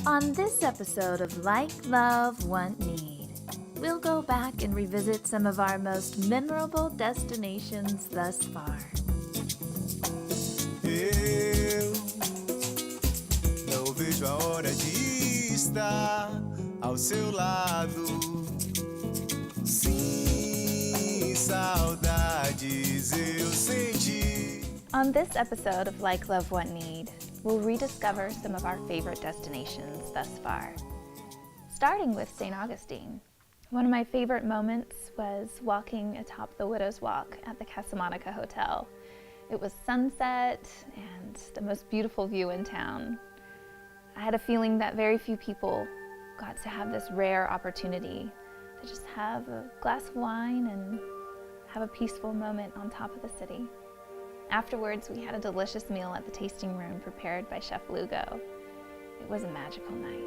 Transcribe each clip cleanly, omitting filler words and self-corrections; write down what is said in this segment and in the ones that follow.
On this episode of Like, Love, Want, Need, we'll go back and revisit some of our most memorable destinations thus far. Eu não vejo a hora de estar ao seu lado. Sim, saudades eu senti. On this episode of Like, Love, Want, Need, we'll rediscover some of our favorite destinations thus far. Starting with St. Augustine. One of my favorite moments was walking atop the Widow's Walk at the Casa Monica Hotel. It was sunset and the most beautiful view in town. I had a feeling that very few people got to have this rare opportunity to just have a glass of wine and have a peaceful moment on top of the city. Afterwards, we had a delicious meal at the tasting room prepared by Chef Lugo. It was a magical night.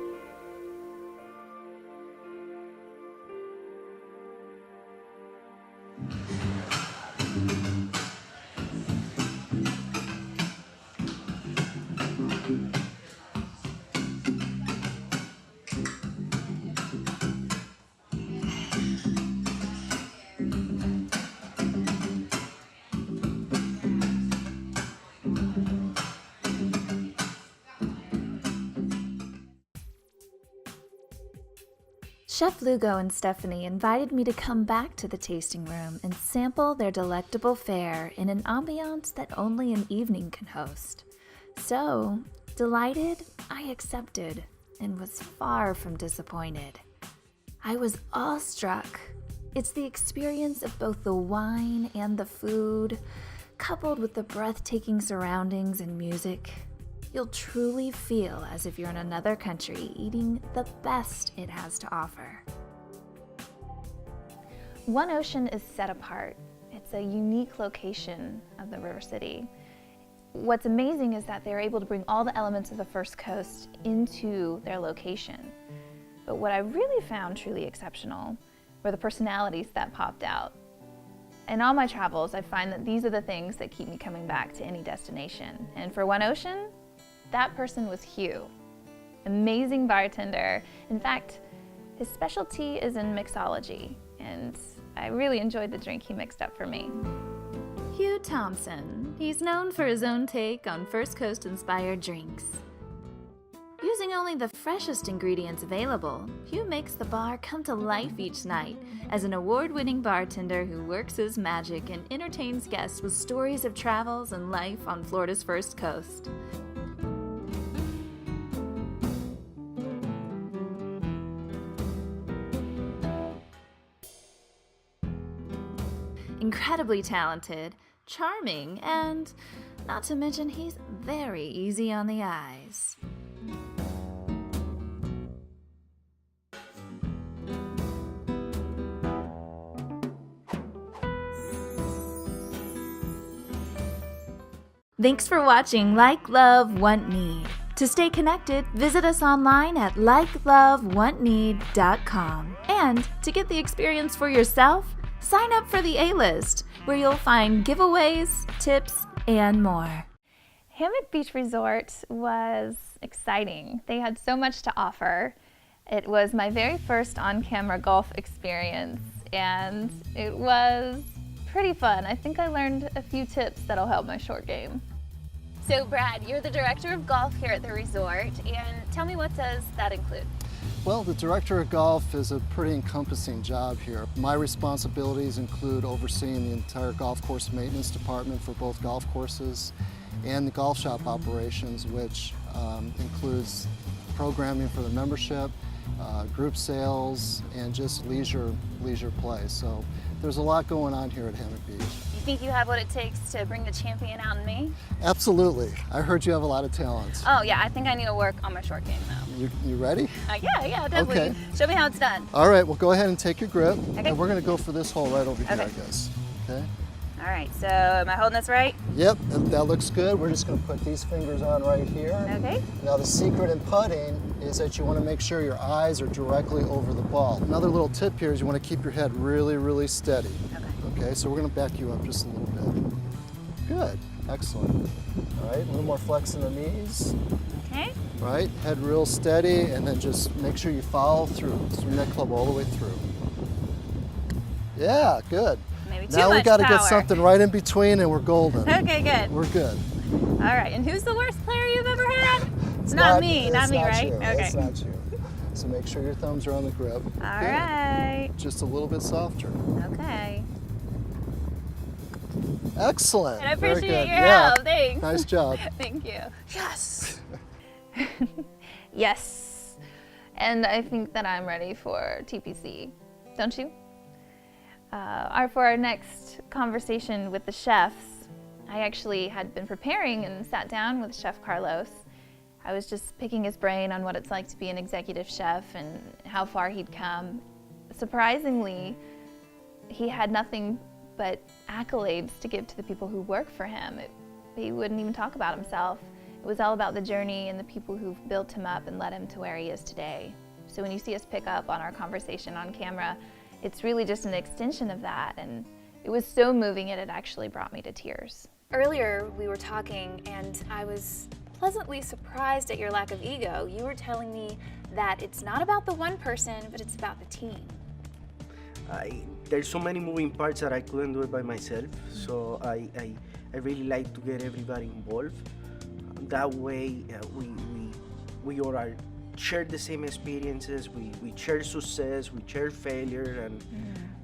Chef Lugo and Stephanie invited me to come back to the tasting room and sample their delectable fare in an ambiance that only an evening can host. So, delighted, I accepted and was far from disappointed. I was awestruck. It's the experience of both the wine and the food, coupled with the breathtaking surroundings and music. You'll truly feel as if you're in another country eating the best it has to offer. One Ocean is set apart. It's a unique location of the River City. What's amazing is that they're able to bring all the elements of the First Coast into their location. But what I really found truly exceptional were the personalities that popped out. In all my travels, I find that these are the things that keep me coming back to any destination. And for One Ocean, that person was Hugh. Amazing bartender. In fact, his specialty is in mixology, and I really enjoyed the drink he mixed up for me. Hugh Thompson. He's known for his own take on First Coast-inspired drinks. Using only the freshest ingredients available, Hugh makes the bar come to life each night as an award-winning bartender who works his magic and entertains guests with stories of travels and life on Florida's First Coast. Incredibly talented, charming, and not to mention he's very easy on the eyes. Thanks for watching Like, Love, Want, Need. To stay connected, visit us online at likelovewantneed.com. And to get the experience for yourself, sign up for the A-List, where you'll find giveaways, tips, and more. Hammock Beach Resort was exciting. They had so much to offer. It was my very first on-camera golf experience, and it was pretty fun. I think I learned a few tips that'll help my short game. So Brad, you're the director of golf here at the resort, and tell me, what does that include? Well, the director of golf is a pretty encompassing job here. My responsibilities include overseeing the entire golf course maintenance department for both golf courses and the golf shop operations, which includes programming for the membership, group sales, and just leisure play. So there's a lot going on here at Hammock Beach. You think you have what it takes to bring the champion out in me? Absolutely. I heard you have a lot of talent. Oh yeah, I think I need to work on my short game though. You ready? Yeah, definitely. Okay. Show me how it's done. All right, well go ahead and take your grip. Okay. And we're gonna go for this hole right over here, Okay. I guess. Okay? All right, so am I holding this right? Yep, that looks good. We're just gonna put these fingers on right here. Okay. Now the secret in putting is that you wanna make sure your eyes are directly over the ball. Another little tip here is you wanna keep your head really, really steady. Okay. Okay, so we're gonna back you up just a little bit. Good, excellent. All right, a little more flex in the knees. Okay. Right, head real steady, and then just make sure you follow through. So your neck club all the way through. Yeah, good. Maybe too Now we much got to get power. something right in between, and we're golden. Okay, good. We're good. All right, and who's the worst player you've ever had? It's not me, it's right? You. Okay. It's not you. So make sure your thumbs are on the grip. All right. Just a little bit softer. Okay. Excellent. And I Very appreciate good. your Yeah. help. Thanks. Nice job. Thank you. Yes. Yes. And I think that I'm ready for TPC. Don't you? For our next conversation with the chefs, I actually had been preparing and sat down with Chef Carlos. I was just picking his brain on what it's like to be an executive chef and how far he'd come. Surprisingly, he had nothing but accolades to give to the people who work for him. He wouldn't even talk about himself. It was all about the journey and the people who've built him up and led him to where he is today. So when you see us pick up on our conversation on camera, it's really just an extension of that, and it was so moving it actually brought me to tears. Earlier, we were talking, and I was pleasantly surprised at your lack of ego. You were telling me that it's not about the one person, but it's about the team. There's so many moving parts that I couldn't do it by myself, so I really like to get everybody involved. That way, we all are share the same experiences. We share success, we share failure,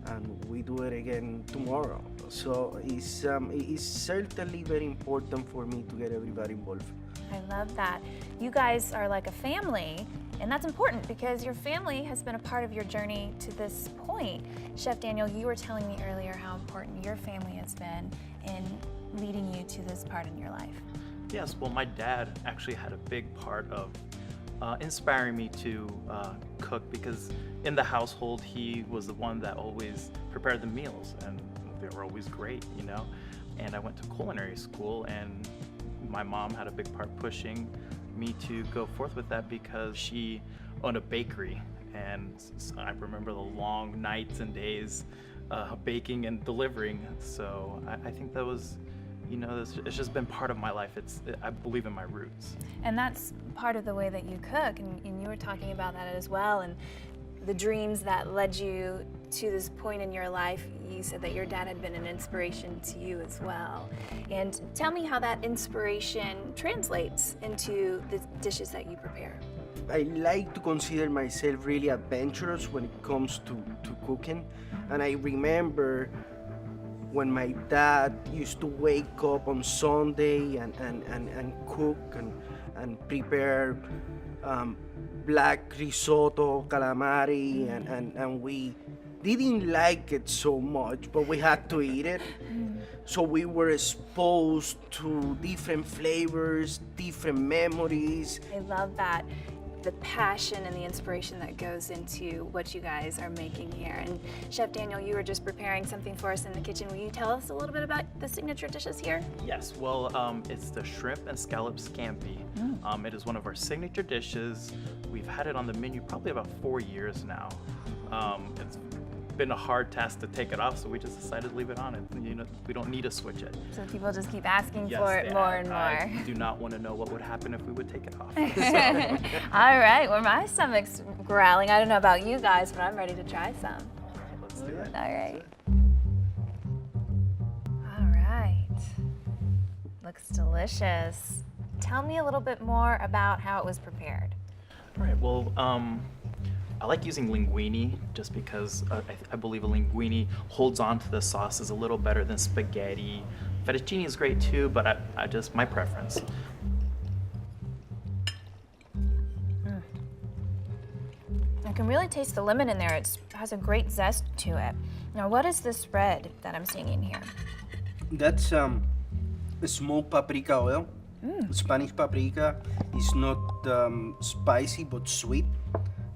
and we do it again tomorrow. So it's certainly very important for me to get everybody involved. I love that. You guys are like a family, and that's important because your family has been a part of your journey to this point. Chef Daniel, you were telling me earlier how important your family has been in leading you to this part in your life. Yes, well, my dad actually had a big part of inspiring me to cook, because in the household he was the one that always prepared the meals, and they were always great, you know. And I went to culinary school, and my mom had a big part pushing me to go forth with that because she owned a bakery, and I remember the long nights and days baking and delivering. So I think that was, you know, it's just been part of my life. I believe in my roots. And that's part of the way that you cook, and you were talking about that as well, and the dreams that led you to this point in your life. You said that your dad had been an inspiration to you as well. And tell me how that inspiration translates into the dishes that you prepare. I like to consider myself really adventurous when it comes to cooking, and I remember when my dad used to wake up on Sunday and cook and prepare black risotto, calamari, and we didn't like it so much, but we had to eat it. So we were exposed to different flavors, different memories. I love that. The passion and the inspiration that goes into what you guys are making here. And Chef Daniel, you were just preparing something for us in the kitchen. Will you tell us a little bit about the signature dishes here? Yes, well, it's the shrimp and scallop scampi. It is one of our signature dishes. We've had it on the menu probably about 4 years now. It's been a hard task to take it off, so we just decided to leave it on. You know, we don't need to switch it. So people just keep asking Yes, for it they more have. and more. I do not want to know what would happen if we would take it off. All right, well, my stomach's growling. I don't know about you guys, but I'm ready to try some. Let's do it. All right. All right. Looks delicious. Tell me a little bit more about how it was prepared. All right, well, I like using linguine just because I believe a linguine holds on to the sauces a little better than spaghetti. Fettuccine is great too, but I just, my preference. I can really taste the lemon in there. It has a great zest to it. Now, what is this red that I'm seeing in here? That's smoked paprika oil. Spanish paprika is not spicy but sweet,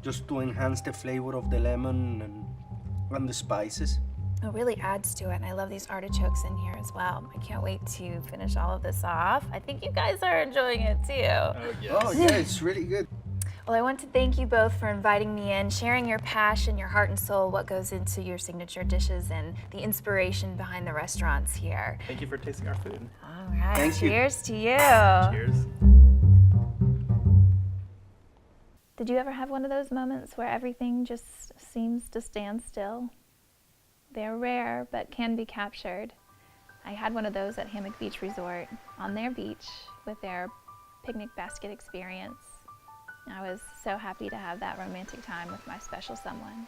just to enhance the flavor of the lemon and the spices. It really adds to it, and I love these artichokes in here as well. I can't wait to finish all of this off. I think you guys are enjoying it too. Oh yeah, it's really good. Well, I want to thank you both for inviting me in, sharing your passion, your heart and soul, what goes into your signature dishes, and the inspiration behind the restaurants here. Thank you for tasting our food. All right, Thank you. cheers to you. Cheers. Did you ever have one of those moments where everything just seems to stand still? They're rare, but can be captured. I had one of those at Hammock Beach Resort on their beach with their picnic basket experience. I was so happy to have that romantic time with my special someone.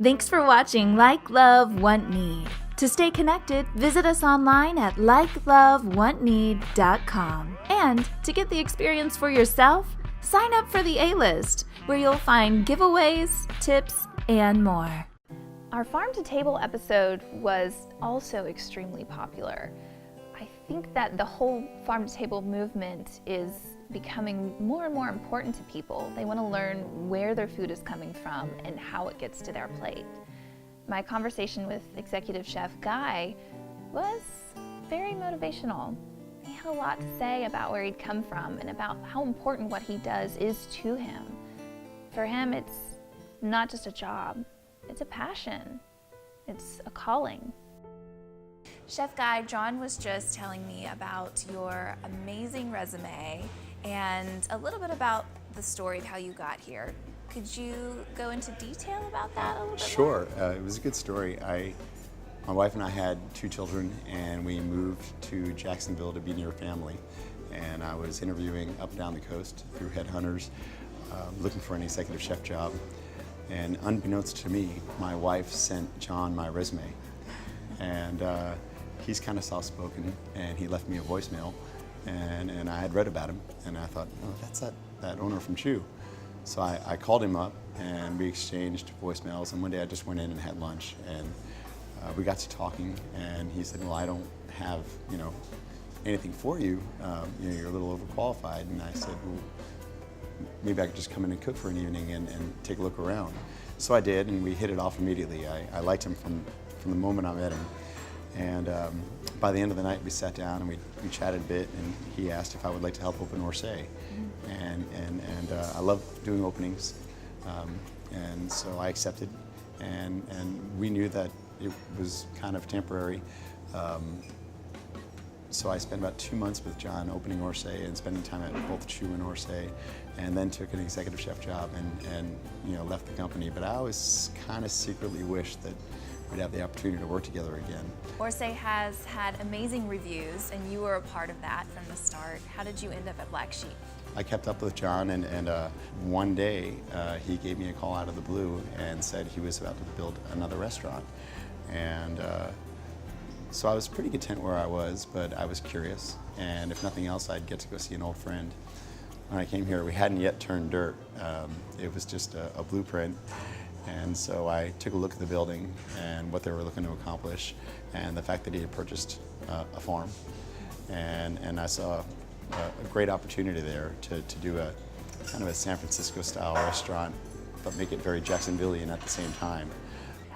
Thanks for watching Like, Love, Want, Need. To stay connected, visit us online at likelovewantneed.com. And to get the experience for yourself, sign up for the A-List, where you'll find giveaways, tips, and more. Our Farm to Table episode was also extremely popular. I think that the whole Farm to Table movement is becoming more and more important to people. They want to learn where their food is coming from and how it gets to their plate. My conversation with executive chef Guy was very motivational. He had a lot to say about where he'd come from and about how important what he does is to him. For him, it's not just a job, it's a passion, it's a calling. Chef Guy, John was just telling me about your amazing resume and a little bit about the story of how you got here. Could you go into detail about that a little bit Sure. It was a good story. My wife and I had 2 children, and we moved to Jacksonville to be near family. And I was interviewing up and down the coast through headhunters, looking for an executive chef job. And unbeknownst to me, my wife sent John my resume. And he's kind of soft-spoken, and he left me a voicemail. And I had read about him, and I thought, oh, that's that owner from Chew. So I called him up, and we exchanged voicemails, and one day I just went in and had lunch, and we got to talking, and he said, well, I don't have, anything for you. You're a little overqualified. And I said, well, maybe I could just come in and cook for an evening and take a look around. So I did, and we hit it off immediately. I liked him from the moment I met him. And by the end of the night, we sat down and we chatted a bit, and he asked if I would like to help open Orsay. And I love doing openings, and so I accepted. And we knew that it was kind of temporary. So I spent about 2 months with John opening Orsay and spending time at both Chew and Orsay, and then took an executive chef job and left the company. But I always kind of secretly wished that we'd have the opportunity to work together again. Orsay has had amazing reviews, and you were a part of that from the start. How did you end up at Black Sheep? I kept up with John, and one day he gave me a call out of the blue and said he was about to build another restaurant. And so I was pretty content where I was, but I was curious, and if nothing else, I'd get to go see an old friend. When I came here, we hadn't yet turned dirt. It was just a blueprint. And so I took a look at the building and what they were looking to accomplish, and the fact that he had purchased a farm. And I saw a great opportunity there to do a kind of a San Francisco style restaurant, but make it very Jacksonvillian at the same time.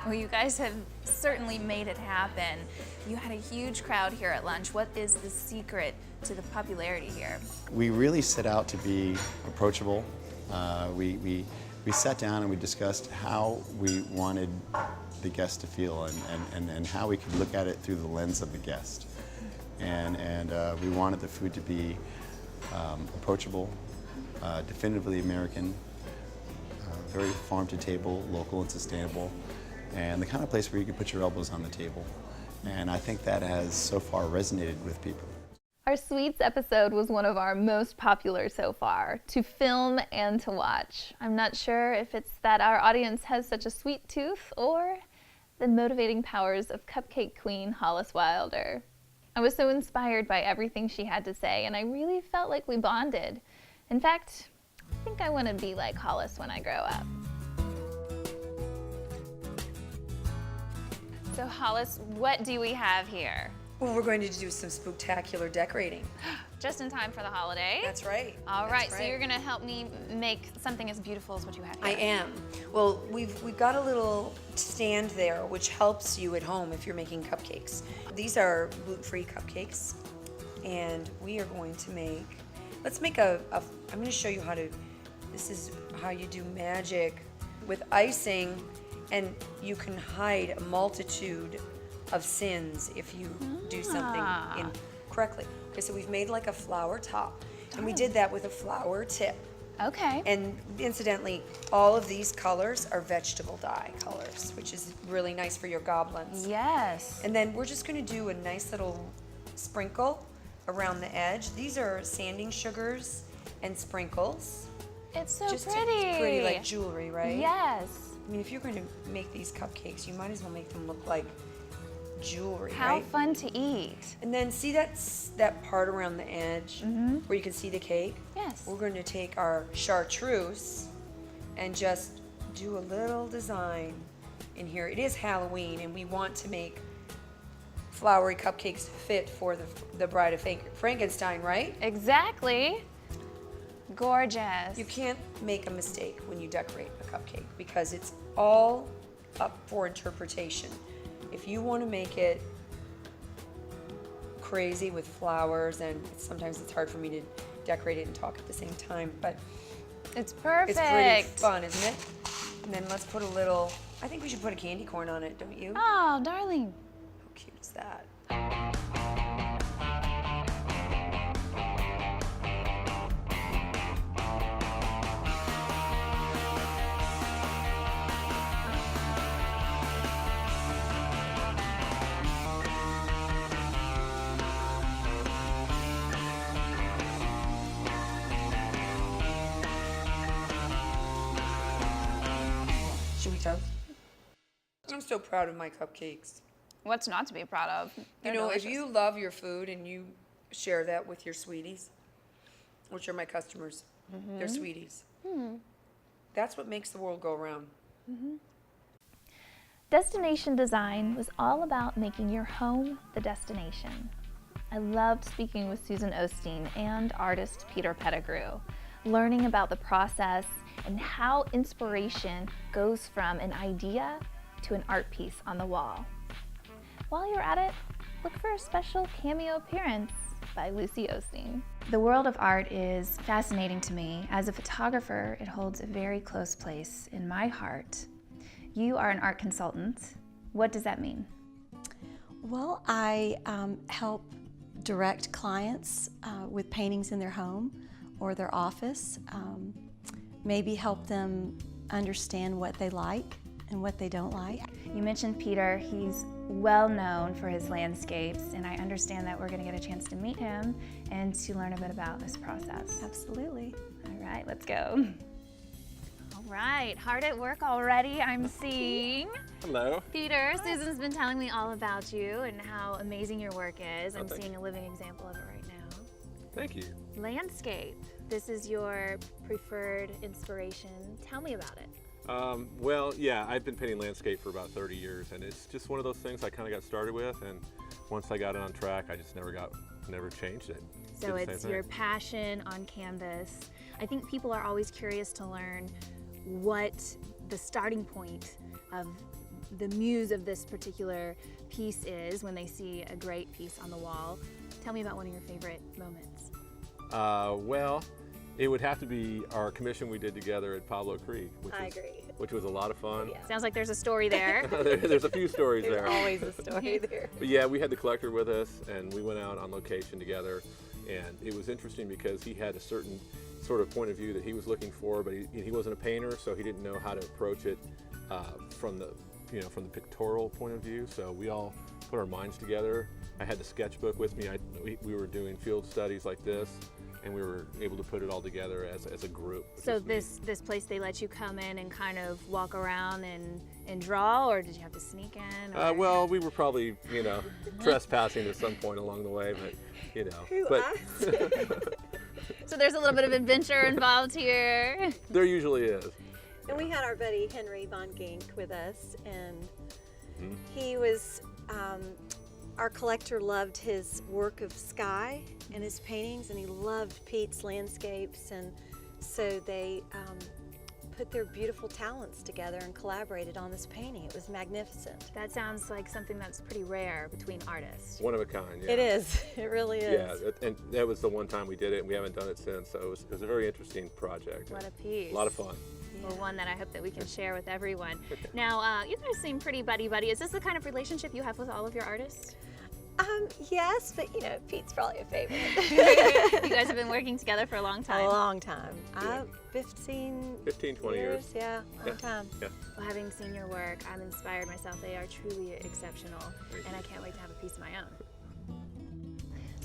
Well, you guys have certainly made it happen. You had a huge crowd here at lunch. What is the secret to the popularity here? We really set out to be approachable. We sat down and we discussed how we wanted the guest to feel and how we could look at it through the lens of the guest. And we wanted the food to be approachable, definitively American, very farm to table, local and sustainable. and the kind of place where you can put your elbows on the table. And I think that has so far resonated with people. Our sweets episode was one of our most popular so far, to film and to watch. I'm not sure if it's that our audience has such a sweet tooth or the motivating powers of cupcake queen Hollis Wilder. I was so inspired by everything she had to say, and I really felt like we bonded. In fact, I think I want to be like Hollis when I grow up. So Hollis, what do we have here? Well, we're going to do some spectacular decorating. Just in time for the holiday? That's right. All right, That's so you're gonna help me make something as beautiful as what you have here. I am. Well, we've got a little stand there which helps you at home if you're making cupcakes. These are gluten-free cupcakes, and we are going to make, let's make I'm gonna show you how to, this is how you do magic with icing, and you can hide a multitude of sins if you do something incorrectly. Okay, so we've made like a flower top, and we did that with a flower tip. Okay. And incidentally, all of these colors are vegetable dye colors, which is really nice for your goblins. Yes. And then we're just gonna do a nice little sprinkle around the edge. These are sanding sugars and sprinkles. It's so Just pretty. pretty like jewelry, right? Yes. I mean, if you're going to make these cupcakes, you might as well make them look like jewelry, How right? fun to eat. And then see that part around the edge where you can see the cake? Yes. We're going to take our chartreuse and just do a little design in here. It is Halloween, and we want to make flowery cupcakes fit for the Bride of Frankenstein, right? Exactly. Gorgeous. You can't make a mistake when you decorate a cupcake because it's all up for interpretation. If you want to make it crazy with flowers, and sometimes it's hard for me to decorate it and talk at the same time, but It's perfect. it's pretty fun, isn't it? And then let's put a little, I think we should put a candy corn on it, don't you? Oh, darling. How cute is that? Should we toast? I'm so proud of my cupcakes. What's not to be proud of? You know, if you love your food and you share that with your sweeties, which are my customers, they're sweeties. That's what makes the world go around. Destination design was all about making your home the destination. I loved speaking with Susan Osteen and artist Peter Pettigrew, learning about the process and how inspiration goes from an idea to an art piece on the wall. While you're at it, look for a special cameo appearance by Lucy Osteen. The world of art is fascinating to me. As a photographer, it holds a very close place in my heart. You are an art consultant. What does that mean? Well, I help direct clients with paintings in their home or their office, maybe help them understand what they like and what they don't like. You mentioned Peter. He's well known for his landscapes, and I understand that we're going to get a chance to meet him and to learn a bit about this process. Absolutely. All right, let's go. All right, hard at work already, I'm seeing. Hello. Peter, Susan's been telling me all about you and how amazing your work is. I'm thank seeing a living example of it right now. Thank you. Landscape. This is your preferred inspiration. Tell me about it. Well, yeah, I've been painting landscape for about 30 years, and it's just one of those things I kind of got started with, and once I got it on track, I just never changed it. So it's your passion on canvas. I think people are always curious to learn what the starting point of the muse of this particular piece is when they see a great piece on the wall. Tell me about one of your favorite moments. Well, it would have to be our commission we did together at Pablo Creek, which was a lot of fun. Sounds like there's a story there. There's a few stories there. There's always a story there. But yeah, we had the collector with us, and we went out on location together, and it was interesting because he had a certain sort of point of view that he was looking for, but he wasn't a painter, so he didn't know how to approach it from the from the pictorial point of view. So we all put our minds together. I had the sketchbook with me. We were doing field studies like this, and we were able to put it all together as a group. So this place, they let you come in and kind of walk around and draw, or did you have to sneak in? Well, we were probably, trespassing at some point along the way, but, So there's a little bit of adventure involved here. There usually is. And we had our buddy Henry Von Gink with us, and he was, our collector loved his work of sky and his paintings, and he loved Pete's landscapes, and so they put their beautiful talents together and collaborated on this painting. It was magnificent. That sounds like something that's pretty rare between artists. One of a kind, yeah. It is. It really is. Yeah, and that was the one time we did it, and we haven't done it since, so it was a very interesting project. What a piece. A lot of fun. Well, one that I hope that we can share with everyone. Now, you guys seem pretty buddy-buddy. Is this the kind of relationship you have with all of your artists? Yes, but Pete's probably a favorite. You guys have been working together for a long time. A long time. Yeah. 15, 20 years. Yeah, long time. Yeah. Well, having seen your work, I'm inspired myself. They are truly exceptional, and I can't wait to have a piece of my own.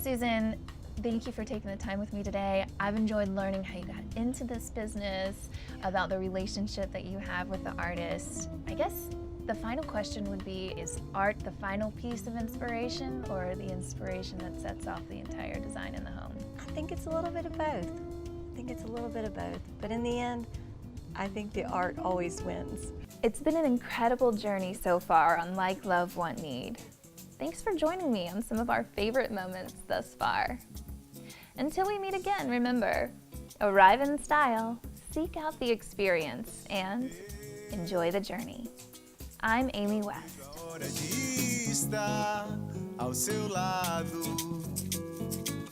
Susan, thank you for taking the time with me today. I've enjoyed learning how you got into this business, about the relationship that you have with the artist. I guess the final question would be, is art the final piece of inspiration, or the inspiration that sets off the entire design in the home? I think it's a little bit of both. But in the end, I think the art always wins. It's been an incredible journey so far on Like, Love, Want, Need. Thanks for joining me on some of our favorite moments thus far. Until we meet again, remember, arrive in style, seek out the experience, and enjoy the journey. I'm Amy West. Hora de estar ao seu lado.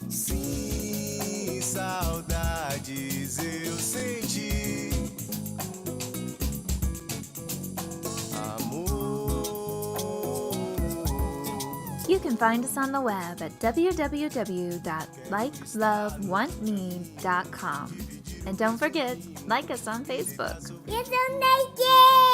Sim, saudades eu senti. Amor. You can find us on the web at www.likelovewantneed.com. And don't forget, like us on Facebook. You don't make it!